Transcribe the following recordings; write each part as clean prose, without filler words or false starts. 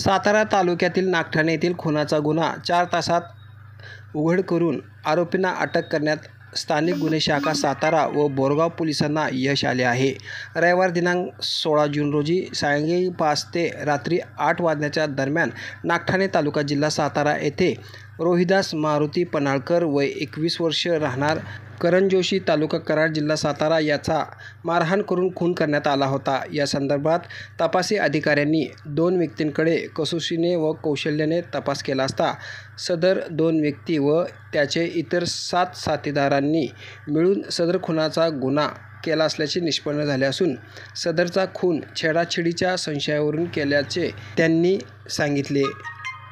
सातारा तालुक्यातील नागठाणे येथील खुनाचा गुन्हा 4 तासात उघड करून आरोपींना अटक करण्यात स्थानिक गुन्हे शाखा सातारा व बोरगाव पोलिसांना यश आले आहे। रविवार दिनांक 16 जून रोजी सायंकाळी 5 ते रात्री 8 वाजण्याच्या दरम्यान नागठाणे तालुका जिल्हा सातारा येथे रोहिदास मारुती पन्हाळकर वय 21 वर्ष राहणार करंजोशी तालुका कराड जिल्हा सातारा याचा मारहाण करून खून करण्यात आला होता। या संदर्भात तपासी अधिकाऱ्यांनी 2 व्यक्तींकडे कसोशीने व कौशल्याने तपास केला असता सदर 2 व्यक्ती व त्याचे इतर 7 साथीदारांनी मिळून सदर खुनाचा गुन्हा केला असल्याचे निष्पन्न झाले असून सदरचा खून छेडाछेडीच्या संशयावरून केल्याचे त्यांनी सांगितले।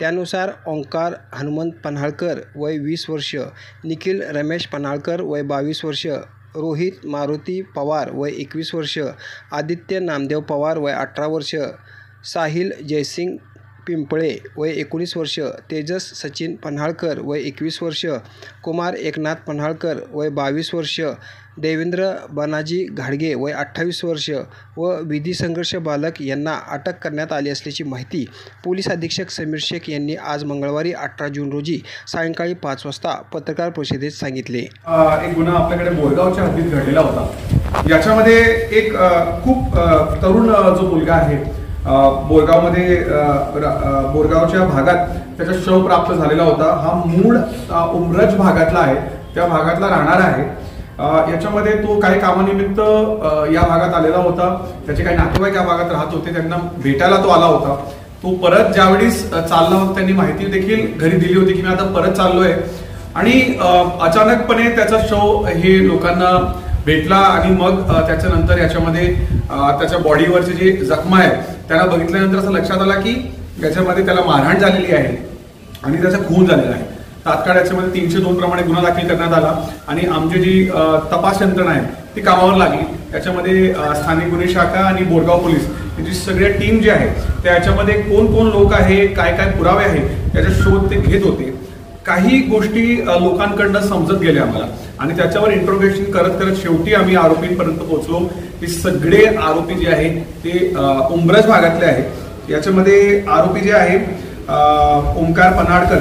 त्यानुसार ओंकार हनुमंत पन्हाळकर वय 20 वर्ष, निखिल रमेश पन्हाळकर वय 22 वर्ष, रोहित मारुती पवार वय 21 वर्ष, आदित्य नामदेव पवार वय 18 वर्ष, साहिल जयसिंग पिंपळे वय 19 वर्ष, तेजस सचिन पन्हाळकर वय 21 वर्ष, कुमार एकनाथ पन्हाळकर वय 22 वर्ष, देवेंद्र बनाजी घाडगे वय 28 वर्ष व विधी संघर्ष बालक यांना अटक करण्यात आली असल्याची माहिती पोलीस अधीक्षक समीर शेख यांनी आज मंगळवारी 18 जून रोजी सायंकाळी 5 वाजता पत्रकार परिषदेत सांगितले। एक गुन्हा आपल्याकडे बोरगावच्या हद्दीत घडलेला होता। याच्यामध्ये एक खूप तरुण जो मुलगा आहे बोरगावमध्ये बोरगावच्या भागात त्याचा शव प्राप्त झालेला होता। हा मूळ उमरज भागातला आहे, त्या भागातला राहणार आहे। याच्यामध्ये तो काही कामानिमित्त या भागात आलेला होता। त्याचे काही नातेवाईक या भागात राहत होते, त्यांना भेटायला तो आला होता। तो परत ज्यावेळेस चालला होता त्यांनी माहिती देखील घरी दिली होती की मी आता परत चाललोय आणि अचानकपणे त्याचा शव हे लोकांना भेटला आणि मग त्याच्यानंतर याच्यामध्ये त्याच्या बॉडीवरचे जे जखमा आहेत त्यांना बघितल्यानंतर असं लक्षात आला की याच्यामध्ये त्याला मारहाण झालेली आहे आणि त्याचा खून झालेला आहे। तात्काळ याच्यामध्ये 302 प्रमाणे गुन्हा दाखल करण्यात आला आणि आमची जी तपास यंत्रणा आहे ती कामावर लागली। याच्यामध्ये स्थानिक गुन्हे शाखा आणि बोरगाव पोलीस याची सगळ्या टीम जी आहे त्या याच्यामध्ये कोण कोण लोक आहे, काय काय पुरावे आहेत याचा शोध ते घेत होते। काही गोष्टी लोकांकडनं समजत गेल्या आम्हाला आणि त्याच्यावर इंट्रोगेशन करत करत शेवटी आम्ही आरोपींपर्यंत पोहोचलो। हे सगळे आरोपी जे आहेत ते उमरज भागातले आहेत। याच्यामध्ये आरोपी जे आहे ओंकार पन्हाळकर,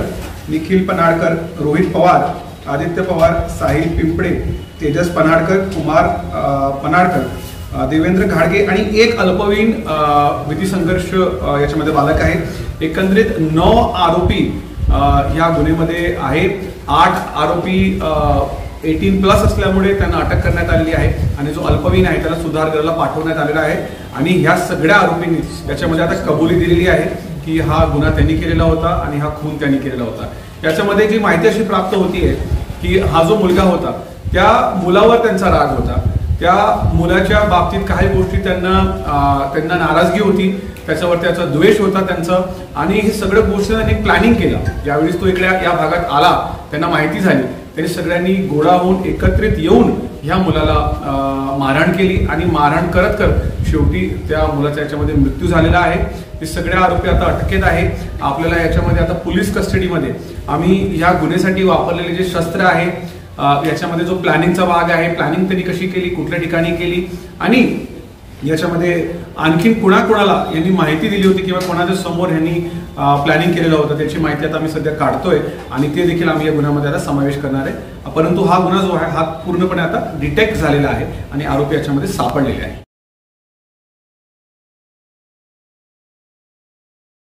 निखिल पन्हाळकर, रोहित पवार, आदित्य पवार, साहिल पिंपळे, तेजस पन्हाळकर, कुमार पन्हाळकर, देवेंद्र घाडगे आणि एक अल्पवयीन विधी संघर्ष याच्यामध्ये बालक आहेत। एकंदरीत 9 आरोपी या गुन्ह्यामध्ये आहेत। 8 आरोपी 18+ असल्यामुळे त्यांना अटक करण्यात आलेली आहे आणि जो अल्पवयीन आहे त्याला सुधारगृहाला पाठवण्यात आलेला आहे आणि ह्या सगळ्या आरोपींनी याच्यामध्ये आता कबुली दिलेली आहे की हा गुन्हा त्यांनी केलेला होता आणि हा खून त्यांनी केलेला होता। याच्यामध्ये जी माहिती अशी प्राप्त होतीये की हा जो मुलगा होता त्या मुलावर त्यांचा राग होता, त्या मुलाच्या बाबतीत काही गोष्टी त्यांना नाराजगी होती, त्याच्यावर त्याचा द्वेष होता त्यांचा आणि हे सगळं गोष्टी त्यांनी प्लॅनिंग केलं। ज्यावेळेस तो इकडे या भागात आला त्यांना माहिती झाली, त्यांनी सगळ्यांनी गोळा होऊन एकत्रित येऊन ह्या मुलाला मारहाण केली आणि मारहाण करत करत शेवटी त्या मुलाच्या याच्यामध्ये मृत्यू झालेला आहे। हे सगळे आरोपी आता अटकेत आहे। आपल्याला याच्यामध्ये आता पोलीस कस्टडीमध्ये आम्ही या गुन्ह्यासाठी वापरलेले जे शस्त्र आहे याच्यामध्ये जो प्लॅनिंगचा भाग आहे, प्लॅनिंग त्यांनी कशी केली, कुठल्या ठिकाणी केली आणि याच्यामध्ये आणखीन कुणाकुणाला यांनी माहिती दिली होती किंवा कोणाच्या समोर यांनी प्लॅनिंग केलेलं होतं त्याची माहिती आता आम्ही सध्या काढतोय आणि ते देखील आम्ही या गुन्ह्यामध्ये आता समावेश करणार आहे। परंतु हा गुन्हा जो आहे हा पूर्णपणे आता डिटेक्ट झालेला आहे आणि आरोपी याच्यामध्ये सापडलेले आहे।